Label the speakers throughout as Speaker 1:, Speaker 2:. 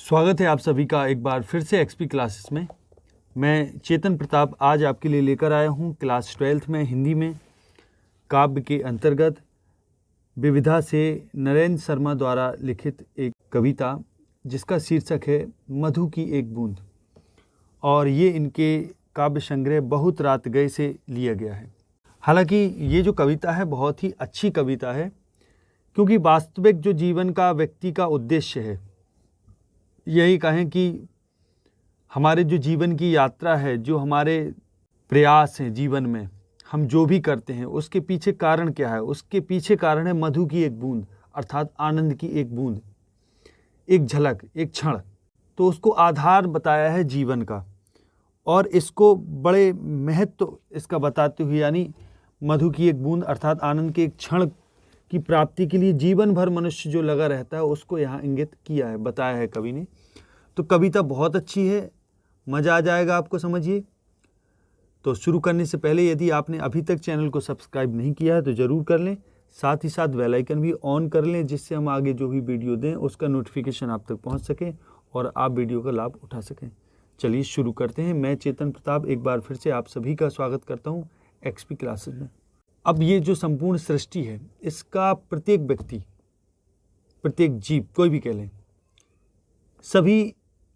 Speaker 1: स्वागत है आप सभी का एक बार फिर से एक्सपी क्लासेस में। मैं चेतन प्रताप आज आपके लिए लेकर आया हूँ क्लास 12th में हिंदी में काव्य के अंतर्गत विविधा से नरेंद्र शर्मा द्वारा लिखित एक कविता जिसका शीर्षक है मधु की एक बूंद, और ये इनके काव्य संग्रह बहुत रात गए से लिया गया है। हालांकि ये जो कविता है बहुत ही अच्छी कविता है, क्योंकि वास्तविक जो जीवन का व्यक्ति का उद्देश्य है, यही कहें कि हमारे जो जीवन की यात्रा है, जो हमारे प्रयास हैं जीवन में, हम जो भी करते हैं उसके पीछे कारण क्या है? उसके पीछे कारण है मधु की एक बूंद, अर्थात आनंद की एक बूंद, एक झलक, एक क्षण। तो उसको आधार बताया है जीवन का, और इसको बड़े महत्व इसका बताते हुए, यानी मधु की एक बूंद अर्थात आनंद के एक क्षण की प्राप्ति के लिए जीवन भर मनुष्य जो लगा रहता है उसको यहाँ इंगित किया है, बताया है कवि ने। तो कविता बहुत अच्छी है, मज़ा आ जाएगा आपको, समझिए। तो शुरू करने से पहले यदि आपने अभी तक चैनल को सब्सक्राइब नहीं किया है तो ज़रूर कर लें, साथ ही साथ बेल आइकन भी ऑन कर लें, जिससे हम आगे जो भी वीडियो दें उसका नोटिफिकेशन आप तक पहुंच सके और आप वीडियो का लाभ उठा सकें। चलिए शुरू करते हैं। मैं चेतन प्रताप एक बार फिर से आप सभी का स्वागत करता हूँ एक्सपी क्लासेस में। अब ये जो संपूर्ण सृष्टि है, इसका प्रत्येक व्यक्ति, प्रत्येक जीव, कोई भी कह लें, सभी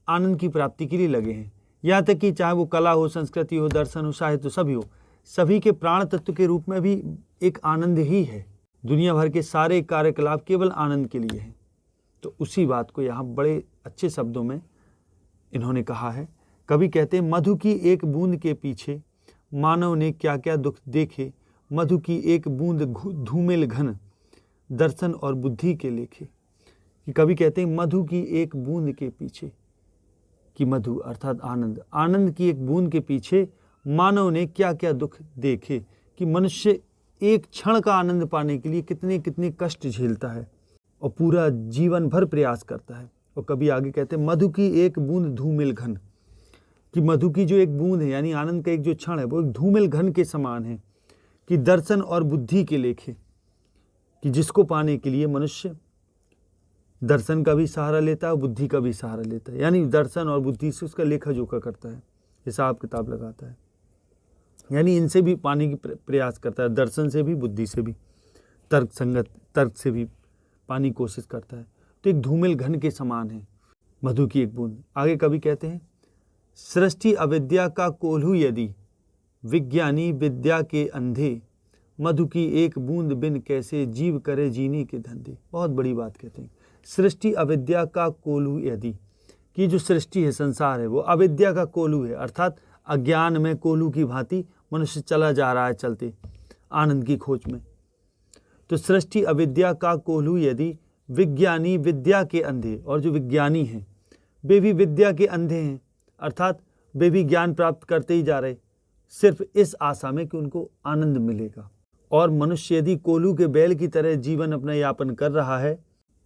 Speaker 1: आनंद की प्राप्ति के लिए लगे हैं। यहाँ तक कि चाहे वो कला हो, संस्कृति हो, दर्शन हो, साहित्य हो, सभी हो, सभी के प्राण तत्व के रूप में भी एक आनंद ही है। दुनिया भर के सारे कार्यकलाप केवल आनंद के लिए हैं। तो उसी बात को यहाँ बड़े अच्छे शब्दों में इन्होंने कहा है। कवि कहते हैं, मधु की एक बूंद के पीछे मानव ने क्या क्या दुख देखे, मधु की एक बूंद धूमिल घन, दर्शन और बुद्धि के लेखे। कि कवि कहते हैं मधु की एक बूंद के पीछे, कि मधु अर्थात आनंद, आनंद की एक बूंद के पीछे मानव ने क्या क्या दुख देखे, कि मनुष्य एक क्षण का आनंद पाने के लिए कितने कितने कष्ट झेलता है और पूरा जीवन भर प्रयास करता है। और कभी आगे कहते हैं मधु की एक बूंद धूमिल घन, कि मधु की जो एक बूंद है यानी आनंद का एक जो क्षण है वो एक धूमिल घन के समान है, कि दर्शन और बुद्धि के लेखे, कि जिसको पाने के लिए मनुष्य दर्शन का भी सहारा लेता है, बुद्धि का भी सहारा लेता है, यानी दर्शन और बुद्धि से उसका लेखा जोखा करता है, हिसाब किताब लगाता है, यानी इनसे भी पाने की प्रयास करता है, दर्शन से भी, बुद्धि से भी, तर्क संगत तर्क से भी पाने की कोशिश करता है। तो एक धूमिल घन के समान है मधु की एक बूंद। आगे कवि कहते हैं, सृष्टि अविद्या का कोल्हू यदि, विज्ञानी विद्या के अंधे, मधु की एक बूंद बिन कैसे जीव करे जीने के धंधे। बहुत बड़ी बात कहते हैं, सृष्टि अविद्या का कोल्हू यदि, कि जो सृष्टि है, संसार है, वो अविद्या का कोल्हू है, अर्थात अज्ञान में कोल्हू की भांति मनुष्य चला जा रहा है चलते आनंद की खोज में। तो सृष्टि अविद्या का कोल्हू यदि, विज्ञानी विद्या के अंधे, और जो विज्ञानी हैं वे भी विद्या के अंधे हैं, अर्थात वे भी ज्ञान प्राप्त करते ही जा रहे, सिर्फ इस आशा में कि उनको आनंद मिलेगा। और मनुष्य यदि कोल्हू के बैल की तरह जीवन अपना यापन कर रहा है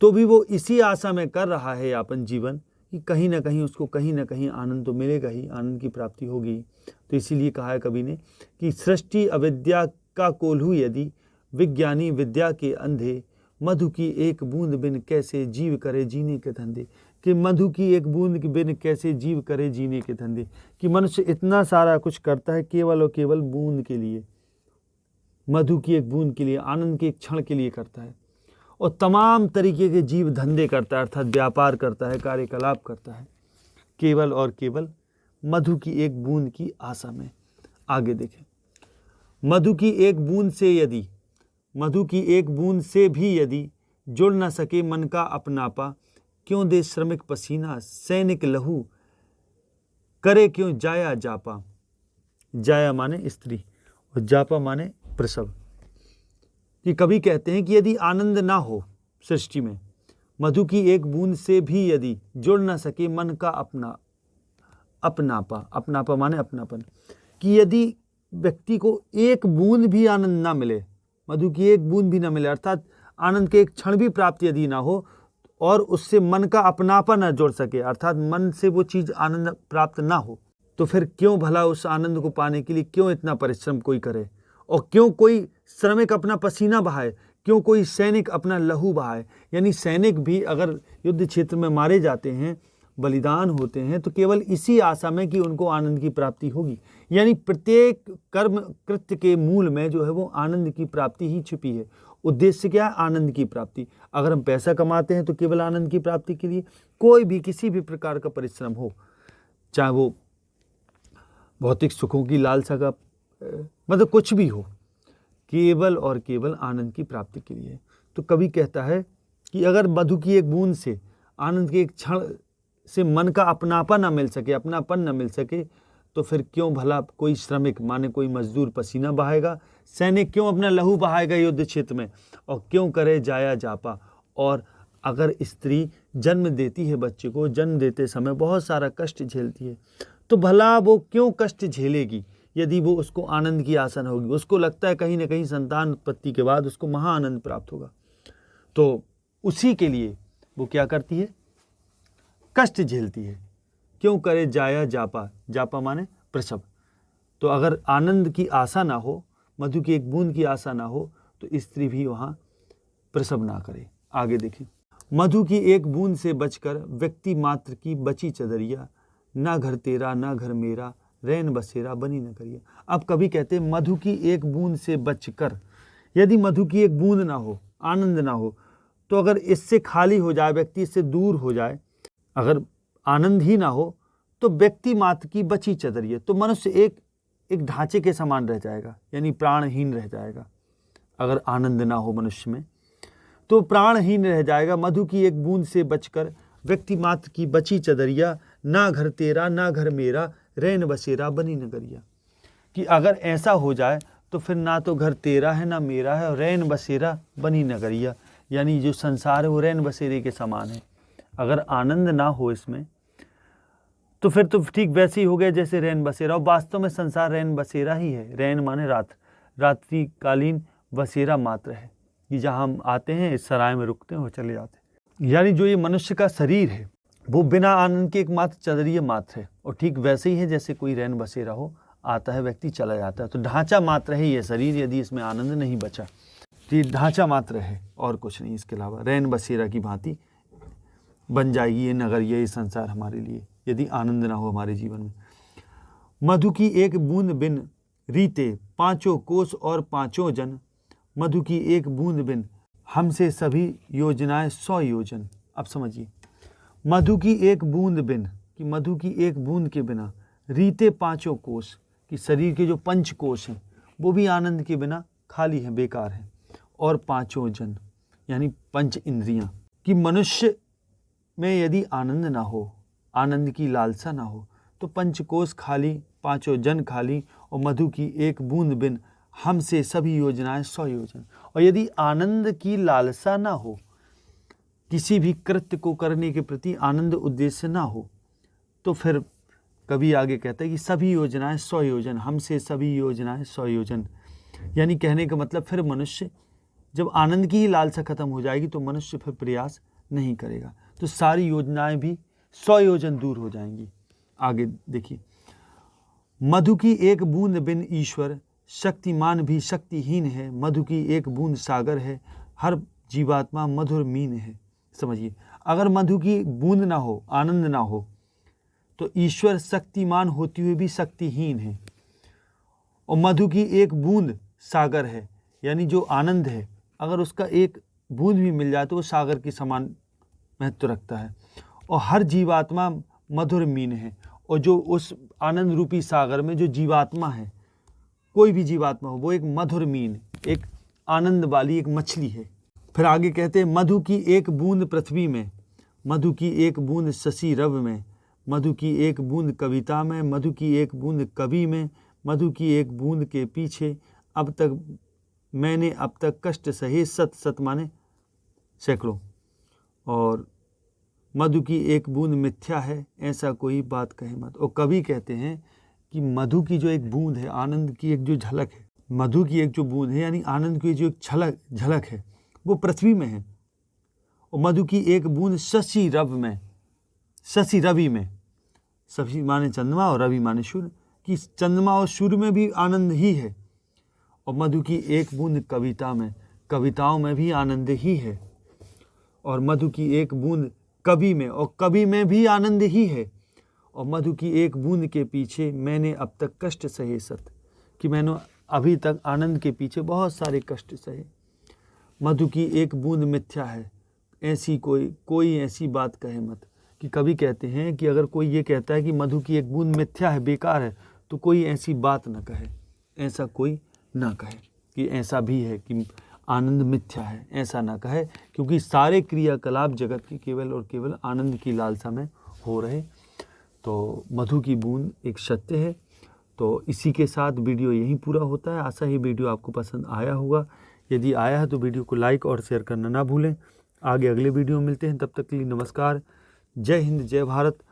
Speaker 1: तो भी वो इसी आशा में कर रहा है यापन जीवन, कि कहीं ना कहीं उसको कहीं ना कहीं आनंद तो मिलेगा ही, आनंद की प्राप्ति होगी। तो इसीलिए कहा है कवि ने कि सृष्टि अविद्या का कोल्हू यदि, विज्ञानी विद्या के अंधे, मधु की एक बूंद बिन कैसे जीव करे जीने के धंधे। कि मधु की एक बूंद के बिन कैसे जीव करे जीने के धंधे, कि मनुष्य इतना सारा कुछ करता है केवल और केवल बूंद के लिए, मधु की एक बूंद के लिए, आनंद के एक क्षण के लिए करता है, और तमाम तरीके के जीव धंधे करता है, अर्थात व्यापार करता है, कार्यकलाप करता है, केवल और केवल मधु की एक बूंद की आशा में। आगे देखें, मधु की एक बूंद से यदि, मधु की एक बूंद से भी यदि जुड़ न सके मन का अपनापा, क्यों दे श्रमिक पसीना सैनिक लहू, करे क्यों जाया जापा। जाया माने स्त्री और जापा माने प्रसव। कि कवि कहते हैं कि यदि आनंद ना हो सृष्टि में, मधु की एक बूंद से भी यदि जुड़ ना सके मन का अपनापा, अपनापा माने अपनापन, कि यदि व्यक्ति को एक बूंद भी आनंद ना मिले, मधु की एक बूंद भी ना मिले, अर्थात आनंद के एक क्षण भी प्राप्ति यदि ना हो, और उससे मन का अपनापा ना जोड़ सके, अर्थात मन से वो चीज़ आनंद प्राप्त ना हो, तो फिर क्यों भला उस आनंद को पाने के लिए क्यों इतना परिश्रम कोई करे, और क्यों कोई श्रमिक अपना पसीना बहाए, क्यों कोई सैनिक अपना लहू बहाए। यानी सैनिक भी अगर युद्ध क्षेत्र में मारे जाते हैं बलिदान होते हैं तो केवल इसी आशा में कि उनको आनंद की प्राप्ति होगी। यानी प्रत्येक कर्म कृत्य के मूल में जो है वो आनंद की प्राप्ति ही छिपी है। उद्देश्य क्या है? आनंद की प्राप्ति। अगर हम पैसा कमाते हैं तो केवल आनंद की प्राप्ति के लिए। कोई भी किसी भी प्रकार का परिश्रम हो, चाहे वो भौतिक सुखों की लालसा का मतलब कुछ भी हो, केवल और केवल आनंद की प्राप्ति के लिए। तो कवि कहता है कि अगर मधु की एक बूंद से, आनंद के एक क्षण से मन का अपनापन न मिल सके, अपनापन न मिल सके, तो फिर क्यों भला कोई श्रमिक माने कोई मजदूर पसीना बहाएगा, सैनिक क्यों अपना लहू बहाएगा युद्ध क्षेत्र में, और क्यों करे जाया जापा। और अगर स्त्री जन्म देती है बच्चे को, जन्म देते समय बहुत सारा कष्ट झेलती है, तो भला वो क्यों कष्ट झेलेगी यदि वो उसको आनंद की आशा न होगी। उसको लगता है कहीं ना कहीं संतान उत्पत्ति के बाद उसको महा आनंद प्राप्त होगा, तो उसी के लिए वो क्या करती है? कष्ट झेलती है। क्यों करे जाया जापा, जापा माने प्रसव। तो अगर आनंद की आशा ना हो, मधु की एक बूंद की आशा ना हो, तो स्त्री भी वहाँ प्रसव ना करे। आगे देखिए, मधु की एक बूंद से बचकर व्यक्ति मात्र की बची चदरिया, ना घर तेरा ना घर मेरा, रैन बसेरा बनी न करिया। अब कभी कहते हैं मधु की एक बूंद से बचकर, यदि मधु की एक बूंद ना हो, आनंद ना हो, तो अगर इससे खाली हो जाए, व्यक्ति इससे दूर हो जाए, अगर आनंद ही ना हो, तो व्यक्ति मात्र की बची चदरिया, तो मनुष्य एक ढांचे के समान रह जाएगा, यानी प्राणहीन रह जाएगा। अगर आनंद ना हो मनुष्य में तो प्राणहीन रह जाएगा। मधु की एक बूंद से बचकर व्यक्ति मात्र की बची चदरिया, ना घर तेरा ना घर मेरा, रैन बसेरा बनी नगरिया। कि अगर ऐसा हो जाए तो फिर ना तो घर तेरा है ना मेरा है, और रैन बसेरा बनी नगरिया, यानी जो संसार है वो रैन बसेरे के समान है। अगर आनंद ना हो इसमें तो फिर तो ठीक वैसे ही हो गया जैसे रैन बसेरा। और वास्तव में संसार रैन बसेरा ही है। रैन माने रात, रात्रिकालीन, बसेरा मात्र है कि जहाँ हम आते हैं, इस सराय में रुकते हैं और चले जाते हैं। यानी जो ये मनुष्य का शरीर है वो बिना आनंद के एकमात्र चदरिया मात्र है, और ठीक वैसे ही है जैसे कोई रैन बसेरा हो, आता है व्यक्ति चला जाता है। तो ढांचा मात्र है ये शरीर, यदि इसमें आनंद नहीं बचा तो ये ढांचा मात्र है और कुछ नहीं। इसके अलावा रैन बसेरा की भांति बन जाएगी ये नगर, ये संसार हमारे लिए, यदि आनंद ना हो हमारे जीवन में। मधु की एक बूंद बिन रीते पांचों कोस और पांचों जन, मधु की एक बूंद बिन हमसे सभी योजनाएं 100 योजन। अब समझिए, मधु की एक बूंद बिन, कि मधु की एक बूंद के बिना, रीते पांचों कोष, कि शरीर के जो 5 कोष हैं वो भी आनंद के बिना खाली हैं, बेकार हैं, और पांचों जन यानी 5 इंद्रियां, कि मनुष्य में यदि आनंद ना हो, आनंद की लालसा ना हो, तो 5 कोष खाली, पांचों जन खाली, और मधु की एक बूंद बिन हमसे सभी योजनाएं 100 योजन। और यदि आनंद की लालसा ना हो, किसी भी कृत्य को करने के प्रति आनंद उद्देश्य ना हो, तो फिर कभी आगे कहता है कि सभी योजनाएं 100 योजन, हमसे सभी योजनाएं 100 योजन। यानी कहने का मतलब फिर मनुष्य जब आनंद की ही लालसा खत्म हो जाएगी तो मनुष्य फिर प्रयास नहीं करेगा, तो सारी योजनाएं भी 100 योजन दूर हो जाएंगी। आगे देखिए, मधु की एक बूंद बिन ईश्वर, शक्तिमान भी शक्तिहीन है, मधु की एक बूंद सागर है, हर जीवात्मा मधुर मीन है। समझिए, अगर मधु की बूंद ना हो, आनंद ना हो, तो ईश्वर शक्तिमान होते हुए भी शक्तिहीन है, और मधु की एक बूंद सागर है, यानी जो आनंद है अगर उसका एक बूंद भी मिल जाए तो वो सागर के समान महत्व रखता है, और हर जीवात्मा मधुर मीन है। और जो उस आनंद रूपी सागर में जो जीवात्मा है, कोई भी जीवात्मा हो, वो एक मधुर मीन, एक आनंद वाली एक मछली है। फिर आगे कहते हैं, मधु की एक बूंद पृथ्वी में, मधु की एक बूंद शशि रव में, मधु की एक बूंद कविता में, मधु की एक बूंद कवि में, मधु की एक बूंद के पीछे अब तक मैंने अब तक कष्ट सहे, सत सत माने सैकड़ों, और मधु की एक बूंद मिथ्या है, ऐसा कोई बात कहे मत। और कवि कहते हैं कि मधु की जो एक बूंद है, आनंद की एक जो झलक है, मधु की एक जो बूंद है यानी आनंद की जो एक झलक है, वो पृथ्वी में है। और मधु की एक बूंद शशि रव में, शशि रवि में, शशि माने चंद्रमा और रवि माने सूर्य, कि चंद्रमा और सूर्य में भी आनंद ही है। और मधु की एक बूंद कविता में, कविताओं में भी आनंद ही है। और मधु की एक बूंद कवि में, और कवि में भी आनंद ही है। और मधु की एक बूंद के पीछे मैंने अब तक कष्ट सहे सत, कि मैंने अभी तक आनंद के पीछे बहुत सारे कष्ट सहे। मधु की एक बूंद मिथ्या है, ऐसी कोई ऐसी बात कहे मत। कि कवि कहते हैं कि अगर कोई ये कहता है कि मधु की एक बूंद मिथ्या है, बेकार है, तो कोई ऐसी बात न कहे, ऐसा कोई ना कहे कि ऐसा भी है कि आनंद मिथ्या है, ऐसा ना कहे, क्योंकि सारे क्रियाकलाप जगत के केवल और केवल आनंद की लालसा में हो रहे। तो मधु की बूंद एक सत्य है। तो इसी के साथ वीडियो यहीं पूरा होता है। आशा ही वीडियो आपको पसंद आया होगा। यदि आया है तो वीडियो को लाइक और शेयर करना ना भूलें। आगे अगले वीडियो में मिलते हैं, तब तक के लिए नमस्कार। जय हिंद, जय भारत।